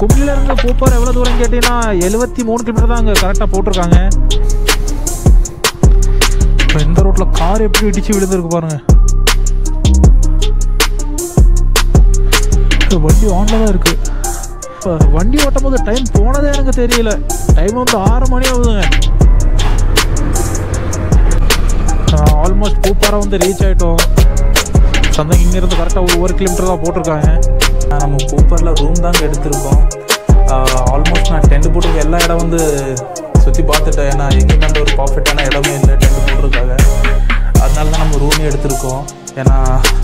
கும்ளிலேருந்து பூப்பாறை எவ்வளோ தூரம் கேட்டிங்கன்னா 73 கிலோமீட்டர் தான் அங்கே கரெக்டாக போட்டிருக்காங்க. இப்போ இந்த ரோட்டில் கார் எப்படி இடித்து விழுந்துருக்கு பாருங்கள். வண்டி ஆனில் தான் இருக்குது. இப்போ வண்டி ஓட்டும் போது டைம் போனதே எனக்கு தெரியல. டைம் வந்து 6 மணி ஆகுதுங்க. ஆல்மோஸ்ட் பூப்பாறை வந்து ரீச் ஆகிட்டோம். சந்தைக்கு இங்கேருந்து கரெக்டாக 1 கிலோமீட்டர் தான் போட்டிருக்காங்க. நம்ம பூப்பாறையில் ரூம் தாங்க எடுத்திருக்கோம். ஆல்மோஸ்ட் நான் டென்ட் போட்டிருக்க எல்லா இடம் வந்து சுற்றி பார்த்துட்டேன். ஏன்னா எங்கேயுமே அந்த ஒரு பர்ஃபெக்டான இடமே இல்லை டென்ட் போட்டிருக்காங்க. அதனால தான் நம்ம ரூமே எடுத்திருக்கோம். ஏன்னா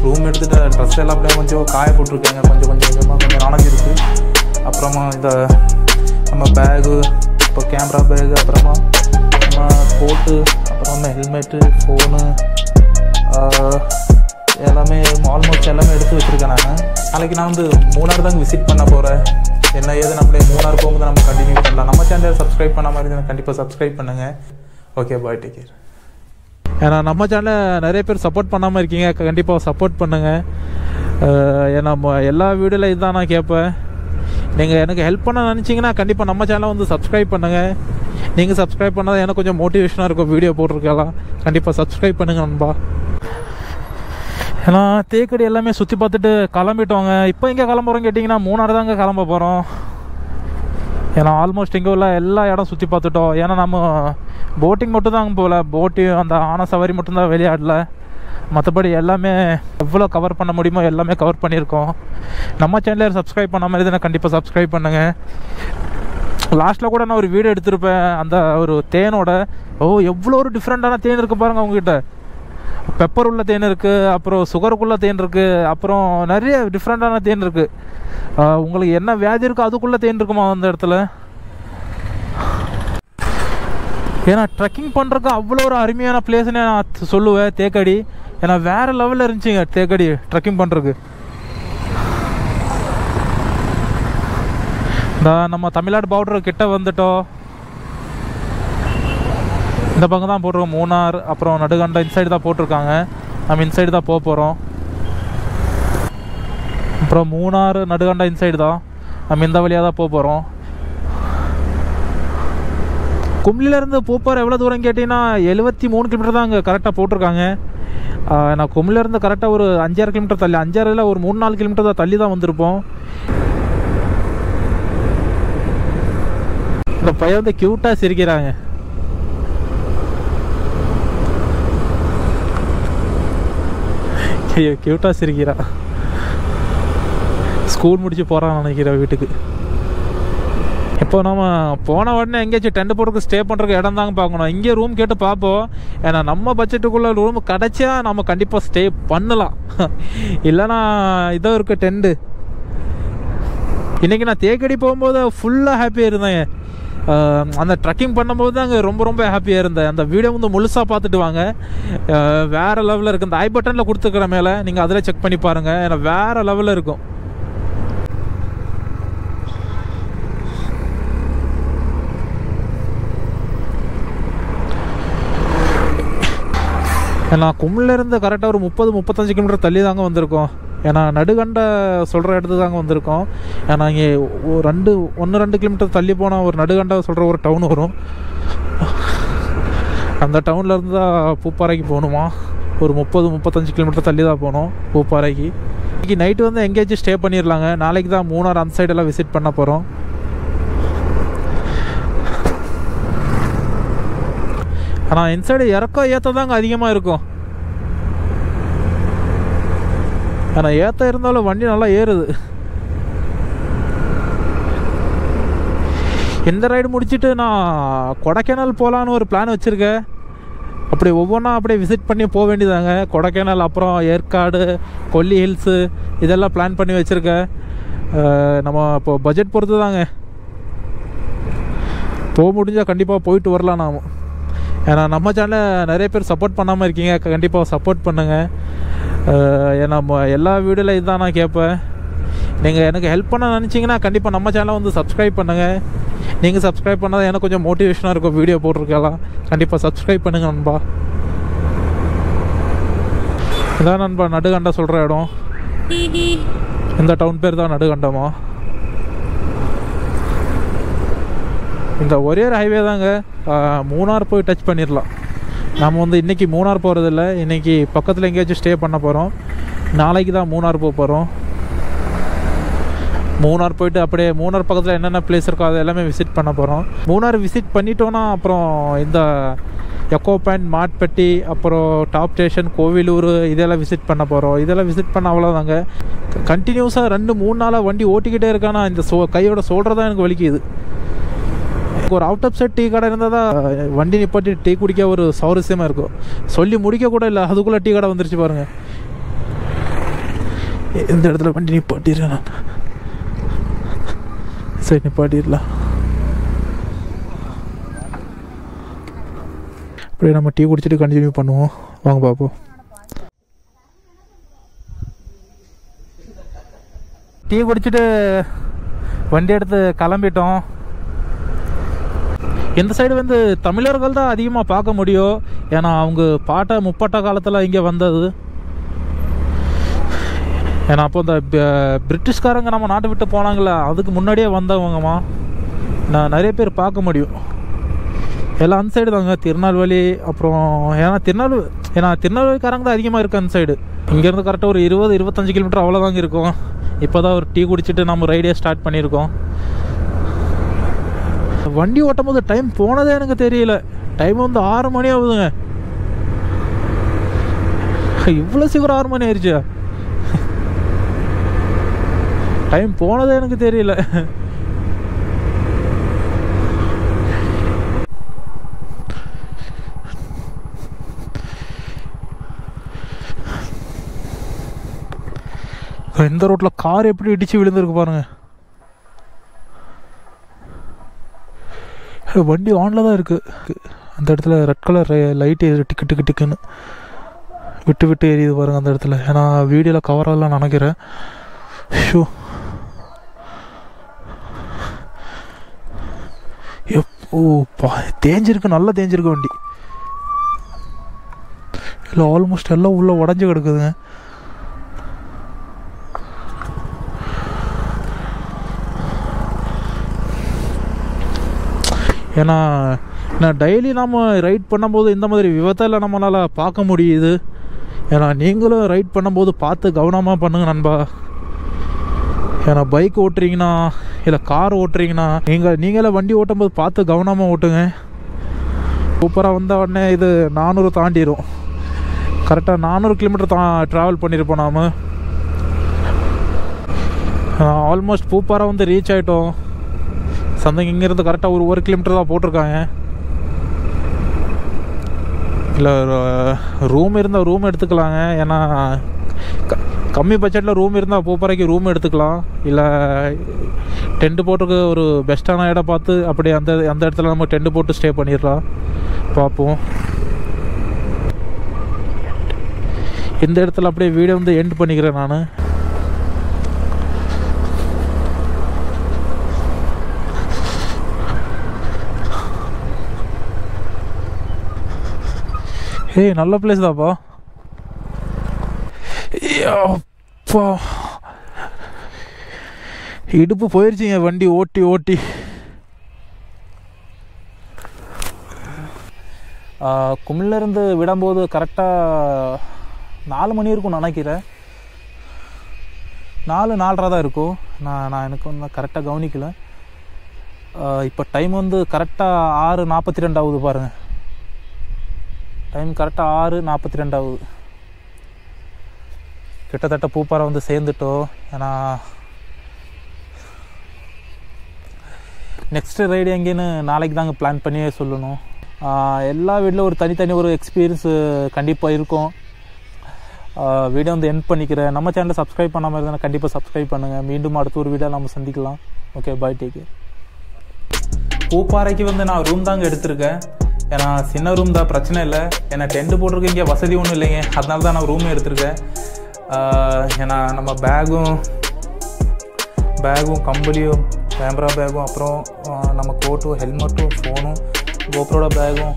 ரூம் எடுத்துகிட்டு ட்ரெஸ் எல்லாம் அப்படியே கொஞ்சம் காய போட்டிருக்காங்க. கொஞ்சம் நனைஞ்சிருக்கு. அப்புறமா இந்த நம்ம பேகு, இப்போ கேமரா பேகு, அப்புறமா நம்ம கோட்டு, அப்புறமா ஹெல்மெட்டு, ஃபோனு எல்லாமே ஆல்மோஸ்ட் எல்லாமே எடுத்து வச்சுருக்கேன். நாளைக்கு நான் வந்து மூணார் தாங்க விசிட் பண்ண போகிறேன். என்ன ஏது நம்மளே மூணார் போகும்போது நம்ம கண்டினியூ பண்ணலாம். நம்ம சேனலை சப்ஸ்கிரைப் பண்ண மாதிரி இருந்தால் கண்டிப்பாக சப்ஸ்கிரைப் பண்ணுங்கள். ஓகே, பாய், டேக் கேர். ஏன்னா நம்ம சேனலை நிறைய பேர் சப்போர்ட் பண்ணாமல் இருக்கீங்க. கண்டிப்பாக சப்போர்ட் பண்ணுங்கள். ஏன்னா எல்லா வீடியோவில் இதுதான் நான் கேட்பேன். நீங்கள் எனக்கு ஹெல்ப் பண்ண நினச்சிங்கன்னா கண்டிப்பாக நம்ம சேனலை வந்து சப்ஸ்கிரைப் பண்ணுங்கள். நீங்கள் சப்ஸ்கிரைப் பண்ணால் எனக்கு கொஞ்சம் மோட்டிவேஷனாக இருக்கும் வீடியோ போட்டிருக்கலாம். கண்டிப்பாக சப்ஸ்கிரைப் பண்ணுங்கள் நண்பா. ஏன்னா தேக்கடி எல்லாமே சுற்றி பார்த்துட்டு கிளம்பிட்டோங்க. இப்போ எங்கே கிளம்புறோம் கேட்டிங்கன்னா மூணாறு தாங்க கிளம்ப போகிறோம். ஏன்னா ஆல்மோஸ்ட் இங்கே உள்ள எல்லா இடம் சுற்றி பார்த்துட்டோம். ஏன்னா நம்ம போட்டிங் மட்டும் தான் அங்கே போகல. போட்டு அந்த ஆன சவாரி மட்டும்தான் விளையாடல. மற்றபடி எல்லாமே எவ்வளோ கவர் பண்ண முடியுமோ எல்லாமே கவர் பண்ணியிருக்கோம். நம்ம சேனலில் சப்ஸ்கிரைப் பண்ண மாதிரி தான் கண்டிப்பாக சப்ஸ்கிரைப் பண்ணுங்கள். லாஸ்ட்டில் கூட நான் ஒரு வீடியோ எடுத்திருப்பேன் அந்த ஒரு தேனோட. எவ்வளோ ஒரு டிஃப்ரெண்ட்டான தேன் இருக்குது பாருங்கள் அவங்ககிட்ட. பெப்பர் உள்ள தேன் இருக்குது, அப்புறம் சுகருக்குள்ள தேன் இருக்குது, அப்புறம் நிறைய டிஃப்ரெண்ட்டான தேன் இருக்குது. உங்களுக்கு என்ன வியாதி இருக்கோ அதுக்குள்ளே தேன் இருக்குமா அந்த இடத்துல. ஏன்னா ட்ரெக்கிங் பண்ணுறதுக்கு அவ்வளோ ஒரு அருமையான பிளேஸ்ன்னு நான் சொல்லுவேன் தேக்கடி. ஏன்னா வேறு லெவலில் இருந்துச்சுங்க தேக்கடி ட்ரெக்கிங் பண்ணுறதுக்கு. நம்ம தமிழ்நாடு பார்டர் கிட்ட வந்துட்டோம். இந்த பக்கம் தான் போட்டிருக்கோம் மூணார், அப்புறம் நடுகண்டம் இன்சைடு தான் போட்டிருக்காங்க. நம்ம இன்சைடு தான் போக போகிறோம். அப்புறம் மூணார் நடுகண்டம் இன்சைடு தான், நம்ம இந்த வழியாக தான் போக போகிறோம். கும்ளிலேருந்து பூப்பாறை எவ்வளோ தூரம் கேட்டிங்கன்னா 73 கிலோமீட்டர் தான் அங்கே கரெக்டாக போட்டிருக்காங்க. நான் கும்ளிலேருந்து கரெக்டாக ஒரு 5-6 கிலோமீட்டர் தள்ளி, 5-6 ஒரு 3-4 கிலோமீட்டர் தான் தள்ளி தான் வந்திருப்போம். இந்த பையன் வந்து க்யூட்டாக சிரிக்கிறாங்க. ஐயோ க்யூட்டாக சிரிக்கிறா. ஸ்கூல் முடிச்சு போகிறான்னு நினைக்கிறேன் வீட்டுக்கு. இப்போ நம்ம போன உடனே எங்கேயாச்சும் டென்ட் போடுறதுக்கு ஸ்டே பண்ணுறதுக்கு இடம் தாங்க பார்க்கணும். இங்கே ரூம் கேட்டு பார்ப்போம். ஏன்னா நம்ம பட்ஜெட்டுக்குள்ளே ரூம் கிடச்சா நம்ம கண்டிப்பாக ஸ்டே பண்ணலாம். இல்லைனா இதோ இருக்க டென்ட்டு. இன்றைக்கி நான் தேக்கடி போகும்போது ஃபுல்லாக ஹாப்பியாக இருந்தேன். அந்த ட்ரெக்கிங் பண்ணும்போது தான் அங்கே ரொம்ப ரொம்ப ஹாப்பியாக இருந்தேன். அந்த வீடியோ வந்து முழுசாக பார்த்துட்டு வாங்க. வேறு லெவலில் இருக்குது. இந்த ஐ பட்டனில் கொடுத்துக்கிற மேலே நீங்கள் அதில் செக் பண்ணி பாருங்கள். ஏன்னா வேறு லெவலில் இருக்கும். ஏன்னா கும்ளிலேருந்து கரெக்டாக ஒரு 30-35 கிலோமீட்டர் தள்ளி தாங்க வந்திருக்கோம். ஏன்னா நடுகண்ட சொல்கிற இடத்துக்கு தாங்க வந்திருக்கோம். ஏன்னா இங்கே 1-2 கிலோமீட்டர் தள்ளி போனால் ஒரு நடுகண்ட சொல்கிற ஒரு டவுன் வரும். அந்த டவுன்லேருந்து தான் பூப்பாறைக்கு போகணுமா. ஒரு 30-35 கிலோமீட்டர் தள்ளி தான் போகணும் பூப்பாறைக்கு. இன்றைக்கி நைட்டு வந்து எங்கேயாச்சும் ஸ்டே பண்ணிடலாங்க. நாளைக்கு தான் மூணார் அந்த சைடெல்லாம் விசிட் பண்ண போகிறோம். ஆனால் இன்சைடு இறக்கம் ஏற்ற தாங்க அதிகமாக இருக்கும். ஆனால் ஏற்ற இருந்தாலும் வண்டி நல்லா ஏறுது. இந்த ரைடு முடிச்சுட்டு நான் கொடைக்கானல் போகலான்னு ஒரு பிளான் வச்சுருக்கேன். அப்படி ஒவ்வொன்றா அப்படியே விசிட் பண்ணி போக வேண்டியதாங்க. கொடைக்கானல், அப்புறம் ஏற்காடு, கொல்லி ஹில்ஸு இதெல்லாம் பிளான் பண்ணி வச்சுருக்கேன். நம்ம இப்போ பட்ஜெட் பொறுத்து தாங்க. போக முடிஞ்சால் கண்டிப்பாக போயிட்டு வரலாம் நாம். ஏன்னா நம்ம சேனலில் நிறைய பேர் சப்போர்ட் பண்ணாமல் இருக்கீங்க. கண்டிப்பாக சப்போர்ட் பண்ணுங்கள். ஏன்னா எல்லா வீடியோவில் இதுதான் நான் கேட்பேன். நீங்கள் எனக்கு ஹெல்ப் பண்ண நினச்சிங்கன்னா கண்டிப்பாக நம்ம சேனலை வந்து சப்ஸ்கிரைப் பண்ணுங்கள். நீங்கள் சப்ஸ்கிரைப் பண்ணால் எனக்கு கொஞ்சம் மோட்டிவேஷனாக இருக்கும் வீடியோ போட்டிருக்கலாம். கண்டிப்பாக சப்ஸ்கிரைப் பண்ணுங்கள் நண்பா. இதான் நண்பா நடுகண்டம் சொல்கிற இடம். இந்த டவுன் பேர் தான் நடுகண்டமா. இந்த ஒரே ஹைவே தாங்க, மூணார் போய் டச் பண்ணிடலாம். நம்ம வந்து இன்றைக்கி மூணார் போகிறதில்ல, இன்றைக்கி பக்கத்தில் எங்கேயாச்சும் ஸ்டே பண்ண போகிறோம். நாளைக்கு தான் மூணார் போக போகிறோம். மூணார் போயிட்டு அப்படியே மூணார் பக்கத்தில் என்னென்ன பிளேஸ் இருக்கோ அது எல்லாமே விசிட் பண்ண போகிறோம். மூணார் விசிட் பண்ணிட்டோன்னா அப்புறம் இந்த எக்கோ பாயிண்ட், மாட்பட்டி, அப்புறம் டாப் ஸ்டேஷன், கோவிலூர் இதெல்லாம் விசிட் பண்ண போகிறோம். இதெல்லாம் விசிட் பண்ண அவ்வளோதாங்க. கண்டினியூஸாக 2-3 நாளாக வண்டி ஓட்டிக்கிட்டே இருக்கானா இந்த கையோட சோல்டர் தான் எனக்கு வலிக்குது. ஒரு அவுட் ஆஃப் சைட் டீ கடை இருந்தால் தான் வண்டி நிப்பாட்டி டீ குடிக்க ஒரு சௌரஸ்யமாக இருக்கும். சொல்லி முடிக்க கூட இல்லை, அதுக்குள்ளே டீ கடை வந்துருச்சு பாருங்கள். இந்த இடத்துல வண்டி நிப்பாட்டிடுறேன் நான். சரி, நிப்பாட்டிடலாம். அப்படியே நம்ம டீ குடிச்சிட்டு கண்டினியூ பண்ணுவோம். வாங்க பார்ப்போம். டீ குடிச்சிட்டு வண்டி எடுத்து கிளம்பிட்டோம். இந்த சைடு வந்து தமிழர்கள் தான் அதிகமாக பார்க்க முடியும். ஏன்னா அவங்க முப்பாட்ட காலத்தில் இங்கே வந்தது. ஏன்னா அப்போ இந்த பிரிட்டிஷ்காரங்க நம்ம நாட்டை விட்டு போனாங்களே, அதுக்கு முன்னாடியே வந்தவங்கம்மா நான் நிறைய பேர் பார்க்க முடியும். எல்லாம் அந்த சைடு தாங்க, திருநெல்வேலி. அப்புறம் ஏன்னா திருநெல்வேலிக்காரங்க தான் அதிகமாக இருக்குது அந்த சைடு. இங்கேருந்து கரெக்டாக ஒரு 20-25 கிலோமீட்டர் அவ்வளோதாங்க இருக்கும். இப்போ தான் ஒரு டீ குடிச்சிட்டு நம்ம ரைடே ஸ்டார்ட் பண்ணியிருக்கோம். வண்டி ஓட்டும் போது டைம் போனதே எனக்கு தெரியல. டைம் வந்து 6 மணி ஆகுதுங்க. இவ்வளோ சீக்கிரம் 6 மணி ஆயிடுச்சா? டைம் போனதே எனக்கு தெரியல. இந்த ரோட்டில் கார் எப்படி இடிச்சு விழுந்திருக்கு பாருங்க. வண்டி ஆனில் தான் இருக்குது. அந்த இடத்துல ரெட் கலர் லைட் டிக்கு டிக்குன்னு விட்டு எரியுது பாருங்க அந்த இடத்துல. ஏன்னா வீடியோவில் கவரெல்லாம் நினைக்கிறேன். ஷோ, தேஞ்சிருக்கு, நல்லா தேஞ்சிருக்கு வண்டி. இல்லை ஆல்மோஸ்ட் எல்லாம் உள்ள உடஞ்சி கிடக்குதுங்க. ஏன்னா டெய்லி நம்ம ரைட் பண்ணும்போது இந்த மாதிரி விபத்தில் நம்மளால் பார்க்க முடியுது. ஏன்னா நீங்களும் ரைட் பண்ணும்போது பார்த்து கவனமாக பண்ணுங்க நண்பா. ஏன்னா பைக் ஓட்டுறீங்கன்னா இல்லை கார் ஓட்டுறீங்கன்னா நீங்களே வண்டி ஓட்டும் போது பார்த்து கவனமாக ஓட்டுங்க. சூப்பராக வந்த உடனே இது 400 தாண்டிடும். கரெக்டாக 400 கிலோமீட்டர் ட்ராவல் பண்ணியிருப்போம் நாம். ஆல்மோஸ்ட் பூப்பாறை வந்து ரீச் ஆகிட்டோம். சந்தைங்க இங்கேருந்து கரெக்டாக ஒரு 1 கிலோமீட்டர் தான் போட்டிருக்காங்க. இல்லை ரூம் இருந்தால் ரூம் எடுத்துக்கலாங்க. ஏன்னா கம்மி பட்ஜெட்டில் ரூம் இருந்தால் பூப்பாறைக்கு ரூம் எடுத்துக்கலாம். இல்லை டென்ட்டு போட்டுக்கு ஒரு பெஸ்ட்டான இடம் பார்த்து அப்படியே அந்த இடத்துல நம்ம டென்ட்டு போட்டு ஸ்டே பண்ணிடலாம். பார்ப்போம். இந்த இடத்துல அப்படியே வீடியோ வந்து எண்ட் பண்ணிக்கிறேன் நான். ஏய், நல்ல பிளேஸ் தான்ப்பா. அப்பா இடுப்பு போயிடுச்சிங்க வண்டி ஓட்டி. குமிழ்லேருந்து விடும்போது கரெக்டாக 4 மணி இருக்கும் நினைக்கிறேன். 4-4:30 தான் இருக்கும். நான் எனக்கு வந்து கரெக்டாக கவனிக்கல. இப்போ டைம் வந்து கரெக்டாக 6:42 ஆகுது பாருங்கள். டைம் கரெக்டாக 6:42 ஆகுது. கிட்டத்தட்ட பூப்பாறை வந்து சேர்ந்துட்டோம். ஏன்னா நெக்ஸ்ட்டு ரைடு எங்கேன்னு நாளைக்கு தாங்க பிளான் பண்ணியே சொல்லணும். எல்லா வீட்டிலும் ஒரு தனித்தனி ஒரு எக்ஸ்பீரியன்ஸு கண்டிப்பாக இருக்கும். வீடியோ வந்து எண்ட் பண்ணிக்கிறேன். நம்ம சேனலை சப்ஸ்கிரைப் பண்ணாமல் இருந்தால் கண்டிப்பாக சப்ஸ்கிரைப் பண்ணுங்கள். மீண்டும் அடுத்த ஒரு வீடியோ நம்ம சந்திக்கலாம். ஓகே, பாய், டேக் கேர். பூப்பாறைக்கு வந்து நான் ரூம் தாங்க எடுத்திருக்கேன். ஏன்னா சின்ன ரூம் தான், பிரச்சனை இல்லை. ஏன்னா டென்ட் போட்டிருக்க இங்கே வசதி ஒன்றும் இல்லைங்க. அதனால தான் நான் ரூமே எடுத்திருக்கேன். ஏன்னா நம்ம பேகும் கம்பளியும் கேமரா பேகும், அப்புறம் நம்ம கோட்டும் ஹெல்மெட்டும் ஃபோனும் கோப்ரோட பேகும்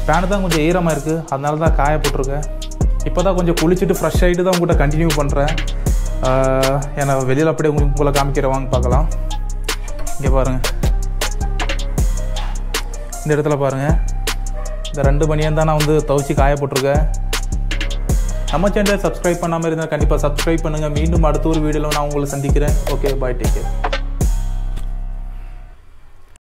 பேனு தான் கொஞ்சம் ஈரமாக இருக்குது. அதனால தான் காய போட்டிருக்கேன். இப்போ தான் கொஞ்சம் குளிச்சுட்டு ஃப்ரெஷ் ஆகிட்டு தான் உங்கள்கிட்ட கண்டினியூ பண்ணுறேன். ஏன்னா வெளியில் அப்படியே உங்களுக்கு போல் காமிக்கிற வாங்க பார்க்கலாம். இங்கே பாருங்கள், இந்த இடத்துல பாருங்கள், இந்த 2 பனியன் தான் நான் வந்து துவைச்சி காய போட்டிருக்கேன். நம்ம சேனலை சப்ஸ்கிரைப் பண்ணாமல் இருந்தால் கண்டிப்பாக சப்ஸ்கிரைப் பண்ணுங்கள். மீண்டும் அடுத்த ஒரு வீடியோவில் நான் உங்களை சந்திக்கிறேன். ஓகே, பாய், டேக் கேர்.